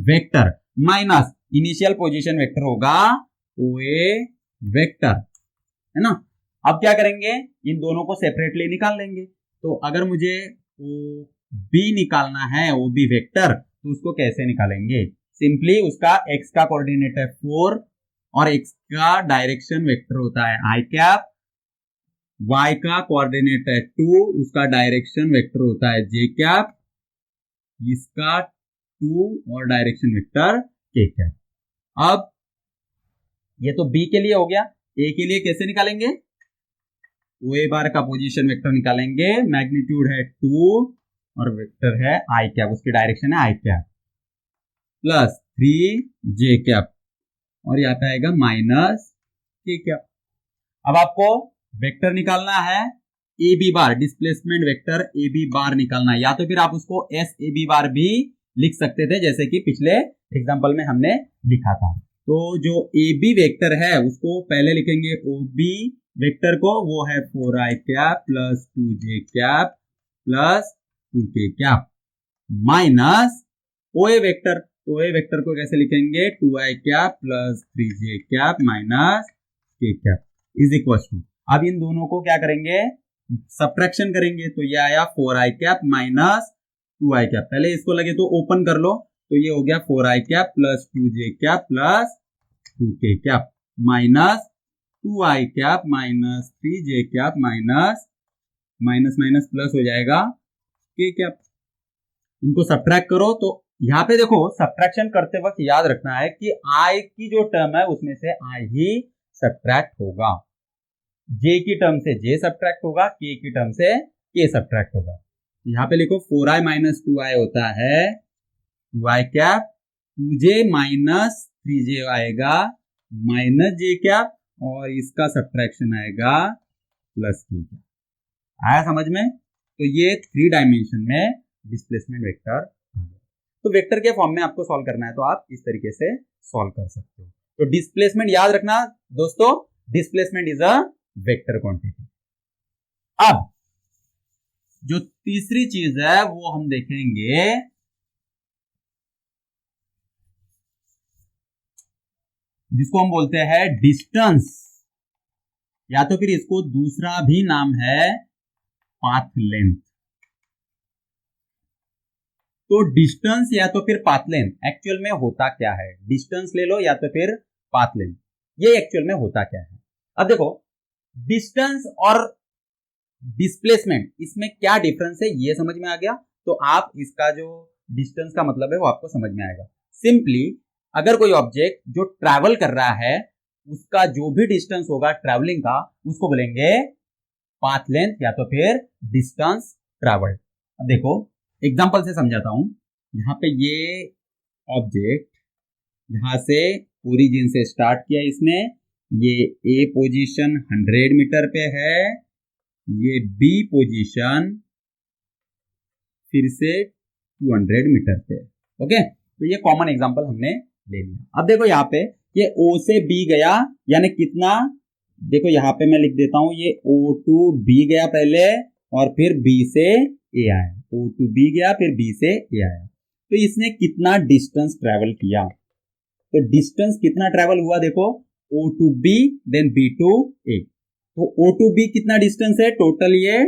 S1: vector minus initial position vector होगा ओ ए वेक्टर, है ना। अब क्या करेंगे, इन दोनों को सेपरेटली निकाल लेंगे। तो अगर मुझे ओ बी निकालना है, ओ बी वेक्टर, तो उसको कैसे निकालेंगे? सिंपली उसका x का कोऑर्डिनेट है 4 और x का डायरेक्शन वेक्टर होता है आई कैप, y का कोऑर्डिनेट है 2, उसका डायरेक्शन वेक्टर होता है j कैप, इसका 2 और डायरेक्शन वेक्टर k कैप। अब ये तो b के लिए हो गया, a के लिए कैसे निकालेंगे? ओ ए बार का पोजीशन वेक्टर निकालेंगे, मैग्नीट्यूड है 2 और वेक्टर है आई कैप, उसकी डायरेक्शन है आई कैप, प्लस 3 जे कैप और यहाँ पे आएगा माइनस के कैप। अब आपको वेक्टर निकालना है A B bar, displacement vector A B bar निकालना है, या तो फिर आप उसको एस ए बी बार भी लिख सकते थे, जैसे कि पिछले एग्जांपल में हमने लिखा था। तो जो ए बी वेक्टर है उसको पहले लिखेंगे ओ बी वेक्टर को, वो है 4i cap plus 2j cap plus 2k cap minus OA vector. तो ओए वेक्टर को कैसे लिखेंगे? 2i cap plus 3j cap minus k cap is equal to, अब इन दोनों को क्या करेंगे? सब्ट्रैक्शन करेंगे। तो ये आया 4i cap minus 2i cap. पहले इसको लगे तो ओपन कर लो, तो ये हो गया 4i cap plus 2j cap plus 2k cap minus 2i cap minus 3j cap minus minus minus plus हो जाएगा k कैप। इनको सब्ट्रैक्ट करो। तो यहाँ पे देखो, सब्ट्रैक्शन करते वक्त याद रखना है कि i की जो टर्म है उसमें से i ही सब्ट्रैक्ट होगा, j की टर्म से j सब्ट्रैक्ट होगा, k की टर्म से k सब्ट्रैक्ट होगा। यहाँ पे लिखो 4i माइनस 2i होता है 2i cap, 2j minus 3j आएगा माइनस j कैप और इसका सब्ट्रैक्शन आएगा प्लस k कैप। आया समझ में? तो ये 3 डायमेंशन में डिस्प्लेसमेंट वेक्टर आ गया। तो वेक्टर के फॉर्म में आपको सॉल्व करना है तो आप इस तरीके से सॉल्व कर सकते हो। तो डिस्प्लेसमेंट याद रखना दोस्तों, displacement is a vector quantity. अब जो तीसरी चीज है वो हम देखेंगे जिसको हम बोलते हैं डिस्टेंस, या तो फिर इसको दूसरा भी नाम है पाथ लेंथ। तो डिस्टेंस या तो फिर पाथ लेंथ एक्चुअल में होता क्या है? डिस्टेंस ले लो या तो फिर पाथ लेंथ, ये एक्चुअल में होता क्या है? अब देखो, डिस्टेंस और डिस्प्लेसमेंट इसमें क्या डिफरेंस है ये समझ में आ गया, तो आप इसका जो डिस्टेंस का मतलब है वो आपको समझ में आएगा। सिंपली अगर कोई ऑब्जेक्ट जो ट्रैवल कर रहा है उसका जो भी डिस्टेंस होगा ट्रैवलिंग का, उसको बोलेंगे पाथ लेंथ या तो फिर डिस्टेंस ट्रैवल्ड। अब देखो एग्जांपल से समझाता हूं। यहाँ पे ये ऑब्जेक्ट यहां से ओरिजिन से स्टार्ट किया इसने, ये ए पोजीशन 100 मीटर पे है, ये बी पोजीशन फिर से 200 मीटर पे। ओके, तो ये कॉमन एग्जांपल हमने ले लिया। अब देखो यहाँ पे ये O से B गया, यानी कितना? देखो यहाँ पे मैं लिख देता हूं, ये O to B गया पहले और फिर B से A आया, O to B गया फिर B से A आया। तो इसने कितना डिस्टेंस ट्रेवल किया? तो डिस्टेंस कितना ट्रेवल हुआ देखो, O to B then B to A। तो O to B कितना डिस्टेंस है? टोटल ये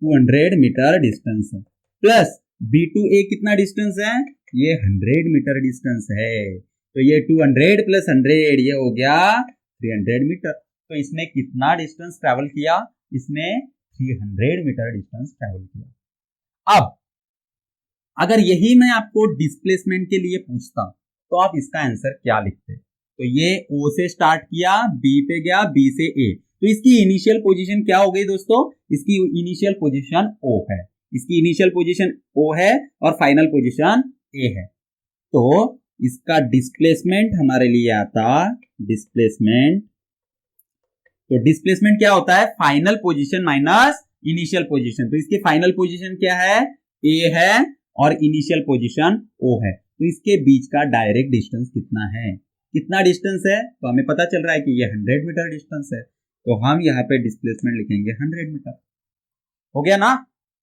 S1: 200 मीटर डिस्टेंस है, प्लस B to A कितना डिस्टेंस है? ये 100 मीटर डिस्टेंस है। तो ये 200 प्लस 100 ये हो गया 300 मीटर। तो इसने कितना डिस्टेंस ट्रैवल किया? इसने 300 मीटर डिस्टेंस ट्रैवल किया। अब अगर यही मैं आपको डिस्प्लेसमेंट के लिए पूछता तो आप इसका आंसर क्या लिखते? तो ये O से स्टार्ट किया, B पे गया, B से A, तो इसकी इनिशियल पोजीशन क्या हो गई दोस्तों? इसकी इनिशियल पोजीशन O है, इसकी इनिशियल पोजीशन O है और फाइनल पोजीशन A है। तो इसका डिस्प्लेसमेंट हमारे लिए आता डिस्प्लेसमेंट। तो डिस्प्लेसमेंट क्या होता है? Final position minus initial position. तो इसकी फाइनल पोजीशन क्या है? ए है और इनिशियल पोजीशन ओ है। तो इसके बीच का डायरेक्ट डिस्टेंस कितना है? कितना डिस्टेंस है? तो हमें पता चल रहा है कि ये 100 मीटर डिस्टेंस है। तो हम यहाँ पे डिस्प्लेसमेंट लिखेंगे 100 मीटर। हो गया ना?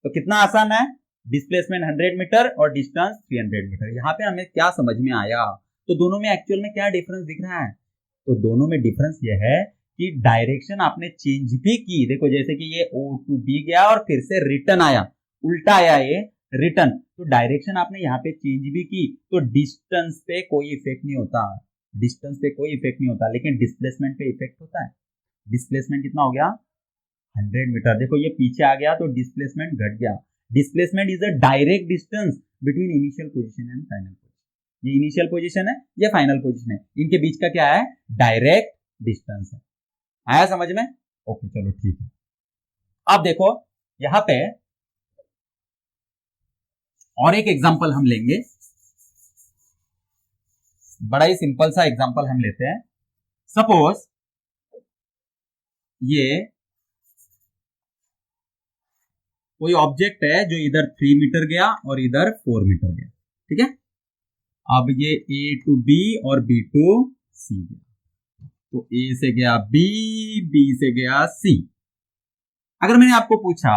S1: तो कितना आसान है, डिस्प्लेसमेंट 100 मीटर और डिस्टेंस 300 मीटर। यहाँ पे हमें क्या समझ में आया? तो दोनों में एक्चुअल में क्या डिफरेंस दिख रहा है? तो दोनों में डिफरेंस ये है कि डायरेक्शन आपने चेंज भी की। देखो जैसे कि ये O to B गया और फिर से रिटर्न आया, उल्टा आया ये रिटर्न। तो डायरेक्शन आपने यहाँ पे चेंज भी की, तो डिस्टेंस पे कोई इफेक्ट नहीं होता, डिस्टेंस पे कोई इफेक्ट नहीं होता, लेकिन डिस्प्लेसमेंट पे इफेक्ट होता है। डिस्प्लेसमेंट कितना हो गया? 100 मीटर। देखो ये पीछे आ गया तो डिस्प्लेसमेंट घट गया। Displacement is a direct distance between initial position and final position. ये इनिशियल पोजीशन है, ये फाइनल पोजीशन है, इनके बीच का क्या है? डायरेक्ट डिस्टेंस है। आया समझ में? ओके चलो ठीक है। अब देखो यहां पे और एक एग्जांपल हम लेंगे, बड़ा ही सिंपल सा एग्जांपल हम लेते हैं। सपोज ये कोई ऑब्जेक्ट है जो इधर 3 मीटर गया और इधर 4 मीटर गया, ठीक है। अब ये A to B और B to C गया, तो A से गया B, B से गया C। अगर मैंने आपको पूछा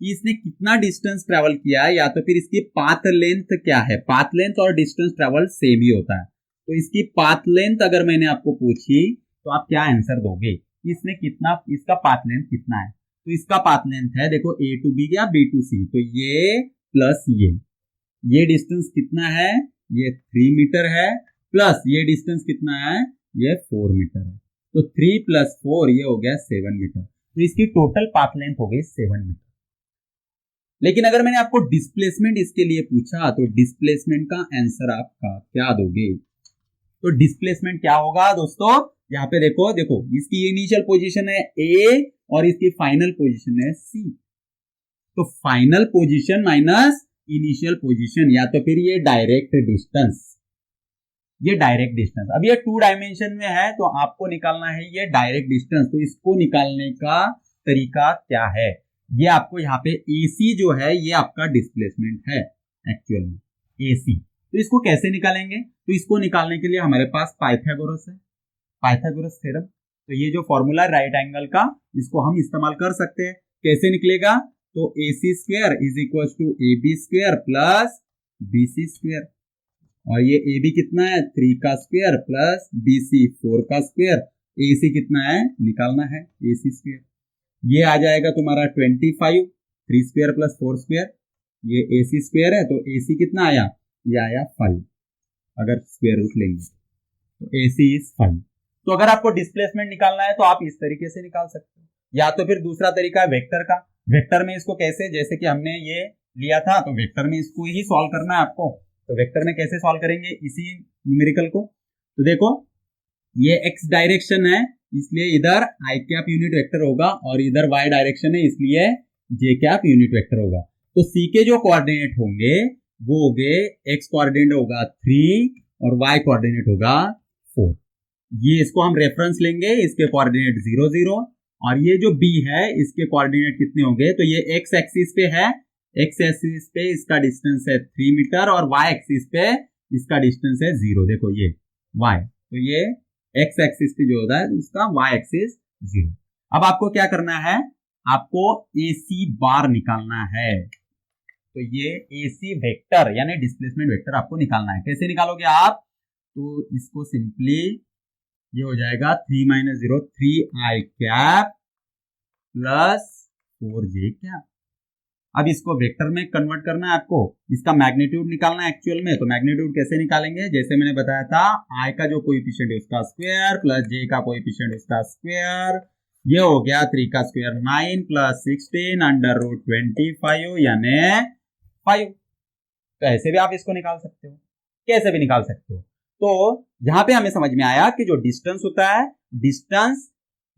S1: कि इसने कितना डिस्टेंस ट्रेवल किया है, या तो फिर इसकी पाथ लेंथ क्या है, पाथ लेंथ और डिस्टेंस ट्रेवल सेम ही होता है, तो इसकी पाथ लेंथ अगर मैंने आपको पूछी तो आप क्या आंसर दोगे? इसने कितना, इसका पाथ लेंथ कितना है? तो इसका पाथ लेंथ है, देखो A to B गया B to C, तो ये प्लस ये डिस्टेंस कितना है? ये 3 मीटर है, प्लस ये डिस्टेंस कितना है? ये 4 मीटर है। तो 3 + 4 ये हो गया 7 मीटर। तो इसकी टोटल पाथ लेंथ हो गई 7 मीटर। लेकिन अगर मैंने आपको डिस्प्लेसमेंट इसके लिए पूछा तो डिस्प्लेसमेंट का आंसर आपका क्या दोगे? तो डिस्प्लेसमेंट क्या होगा दोस्तों? यहाँ पे देखो इसकी इनिशियल पोजीशन है A और इसकी फाइनल पोजीशन है C। तो final position minus initial position, या तो फिर ये डायरेक्ट डिस्टेंस, ये डायरेक्ट डिस्टेंस। अब ये 2 डायमेंशन में है तो आपको निकालना है ये डायरेक्ट डिस्टेंस। तो इसको निकालने का तरीका क्या है? ये आपको यहाँ पे AC जो है ये आपका डिस्प्लेसमेंट है एक्चुअल में, AC। तो इसको कैसे निकालेंगे? तो इसको निकालने के लिए हमारे पास पाइथागोरस है, पाइथागोरस थ्योरम। तो ये जो फॉर्मूला राइट एंगल का, इसको हम इस्तेमाल कर सकते हैं। कैसे निकलेगा? तो AC square is equal to AB square plus BC square, और ये AB कितना है? 3 का स्क्वायर प्लस BC 4 का स्क्वायर। AC कितना है? निकालना है AC स्क्वायर। ये आ जाएगा तुम्हारा 25, 3 स्क्वायर प्लस 4 स्क्वायर, ये AC स्क्वायर है, तो AC कितना आया? ये आया 5। अगर स्क्वायर रूट लेंगे तो AC इज 5। तो अगर आपको डिस्प्लेसमेंट निकालना है तो आप इस तरीके से निकाल सकते हो, या तो फिर दूसरा तरीका है वेक्टर का। वेक्टर में इसको कैसे, जैसे कि हमने ये लिया था, तो वेक्टर में इसको ही सॉल्व करना है आपको। तो वेक्टर में कैसे सॉल्व करेंगे इसी न्यूमेरिकल को? तो देखो ये x डायरेक्शन है, इसलिए इधर i कैप यूनिट वेक्टर होगा, और इधर y डायरेक्शन है इसलिए j कैप यूनिट वेक्टर होगा। तो c के जो कोऑर्डिनेट होंगे वो हो गए, x कोऑर्डिनेट होगा 3 और y कोऑर्डिनेट होगा 4। ये इसको हम रेफरेंस लेंगे, इसके कोऑर्डिनेट 0 0, और ये जो b है इसके कोऑर्डिनेट कितने होंगे? तो ये x एक्सिस पे है, x एक्सिस पे इसका डिस्टेंस है 3 मीटर और y एक्सिस पे इसका डिस्टेंस है 0। देखो ये y, तो ये x एक्सिस पे जो होता है उसका y एक्सिस 0। अब आपको क्या करना है? आपको AC बार निकालना है। तो ये AC वेक्टर यानी डिस्प्लेसमेंट वेक्टर आपको निकालना है। कैसे निकालोगे आप? तो इसको सिंपली ये हो जाएगा 3 - 0 3i cap plus 4j cap. अब इसको वेक्टर में कन्वर्ट करना है आपको, इसका मैग्नीट्यूड निकालना है एक्चुअल में। तो मैग्नीट्यूड कैसे निकालेंगे? जैसे मैंने बताया था, i का जो कोएफिशिएंट है उसका स्क्वायर प्लस j का कोएफिशिएंट उसका स्क्वायर, ये हो गया 3 का स्क्वायर 9 प्लस 16 अंडर रूट 25 यानी 5। तो ऐसे भी आप इसको निकाल सकते हो, कैसे भी निकाल सकते हो। तो यहां पे हमें समझ में आया कि जो डिस्टेंस होता है, डिस्टेंस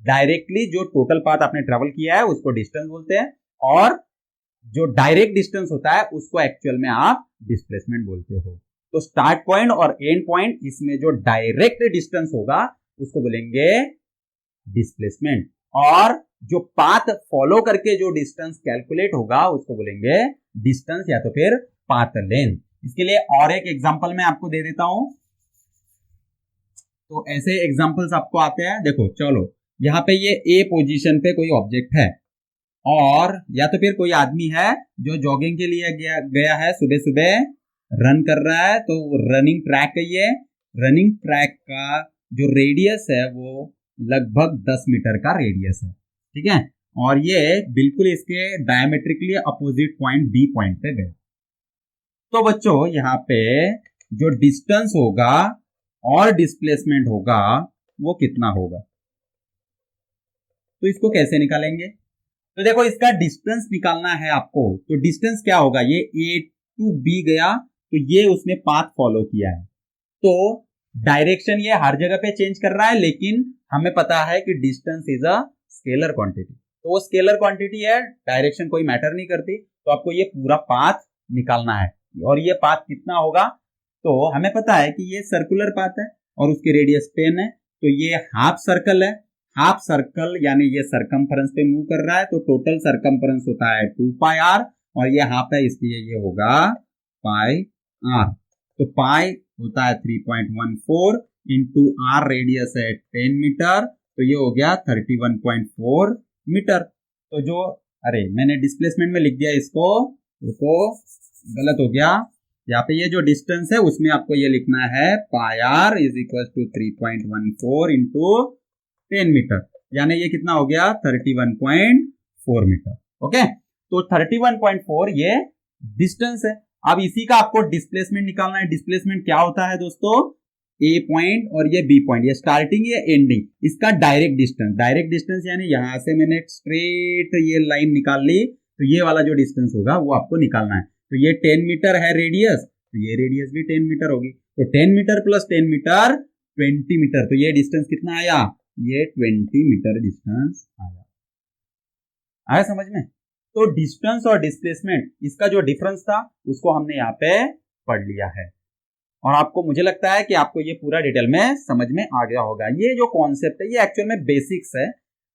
S1: डायरेक्टली जो टोटल पाथ आपने ट्रेवल किया है उसको डिस्टेंस बोलते हैं, और जो डायरेक्ट डिस्टेंस होता है उसको एक्चुअल में आप डिस्प्लेसमेंट बोलते हो। तो स्टार्ट पॉइंट और एंड पॉइंट, इसमें जो डायरेक्ट डिस्टेंस होगा उसको बोलेंगे डिस्प्लेसमेंट, और जो पाथ फॉलो करके जो डिस्टेंस कैलकुलेट होगा उसको बोलेंगे डिस्टेंस या तो फिर पाथ लेंथ। इसके लिए और एक एग्जांपल मैं आपको दे देता हूं। तो ऐसे एग्जांपल्स आपको आते हैं, देखो चलो यहाँ पे ये ए पोजीशन पे कोई ऑब्जेक्ट है और या तो फिर कोई आदमी है जो जॉगिंग के लिए गया है, सुबह सुबह रन कर रहा है। तो रनिंग ट्रैक है, ये रनिंग ट्रैक का जो रेडियस है वो लगभग 10 मीटर का रेडियस है, ठीक है। और ये बिल्कुल इसके diametrically opposite point B point पे गए। तो बच्चों यहाँ पे जो डिस्टेंस होगा और डिस्प्लेसमेंट होगा वो कितना होगा, तो इसको कैसे निकालेंगे? तो देखो इसका डिस्टेंस निकालना है आपको। तो डिस्टेंस क्या होगा, ये ए टू बी गया तो ये उसने पाथ फॉलो किया है, तो डायरेक्शन ये हर जगह पे चेंज कर रहा है, लेकिन हमें पता है कि distance is a scalar quantity. तो वो स्केलर क्वांटिटी है, डायरेक्शन कोई मैटर नहीं करती। तो आपको ये पूरा पाथ निकालना है, और ये पाथ कितना होगा, तो हमें पता है कि ये सर्कुलर पाथ है और उसकी रेडियस 10 है, तो ये हाफ सर्कल है। हाफ सर्कल यानी ये सरकमफ्रेंस पे मूव कर रहा है, तो टोटल सरकमफ्रेंस होता है 2 पाई आर, और ये हाफ है इसलिए ये होगा पाई आर। तो पाई होता है 3.14 इंटू आर, रेडियस है 10 मीटर, तो ये हो गया 31.4 मीटर। तो जो मैंने डिस्प्लेसमेंट में लिख दिया इसको, गलत हो गया। यहाँ पे ये जो डिस्टेंस है उसमें आपको ये लिखना है pi R is equal to 3.14 into 10 metre, यानी ये कितना हो गया 31.4 मीटर। ओके, तो 31.4 ये डिस्टेंस है। अब इसी का आपको डिस्प्लेसमेंट निकालना है। डिस्प्लेसमेंट क्या होता है दोस्तों, ए पॉइंट और ये बी पॉइंट, ये स्टार्टिंग ये एंडिंग, इसका डायरेक्ट डिस्टेंस। डायरेक्ट डिस्टेंस यानी यहां से मैंने स्ट्रेट ये लाइन निकाल ली, तो ये वाला जो डिस्टेंस होगा वो आपको निकालना है। तो ये 10 मीटर है रेडियस, तो ये रेडियस भी 10 मीटर होगी। तो 10 मीटर प्लस 10 मीटर 20 मीटर, तो ये डिस्टेंस कितना आया, ये 20 मीटर डिस्टेंस आया समझ में। तो डिस्टेंस और डिस्प्लेसमेंट, इसका जो डिफरेंस था उसको हमने यहाँ पे पढ़ लिया है, और आपको, मुझे लगता है कि आपको ये पूरा डिटेल में समझ में आ गया होगा। ये जो कॉन्सेप्ट है ये एक्चुअल में बेसिक्स है,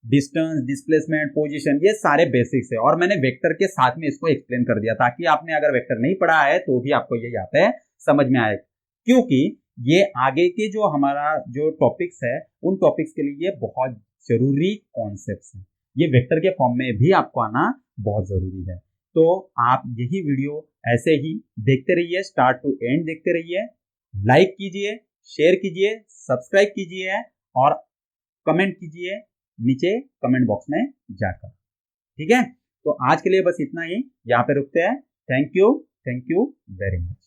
S1: डिस्टेंस, डिस्प्लेसमेंट, पोजीशन, ये सारे बेसिक्स है, और मैंने वेक्टर के साथ में इसको एक्सप्लेन कर दिया ताकि आपने अगर वेक्टर नहीं पढ़ा है तो भी आपको ये यहाँ पे समझ में आए, क्योंकि ये आगे के जो हमारा जो टॉपिक्स है उन टॉपिक्स के लिए ये बहुत जरूरी कॉन्सेप्ट्स हैं। ये वेक्टर के फॉर्म में भी आपको आना बहुत जरूरी है। तो आप यही वीडियो ऐसे ही देखते रहिए, स्टार्ट टू एंड देखते रहिए, लाइक कीजिए, शेयर कीजिए, सब्सक्राइब कीजिए और कमेंट कीजिए नीचे कमेंट बॉक्स में जाकर, ठीक है। तो आज के लिए बस इतना ही, यहाँ पे रुकते हैं। Thank you very much.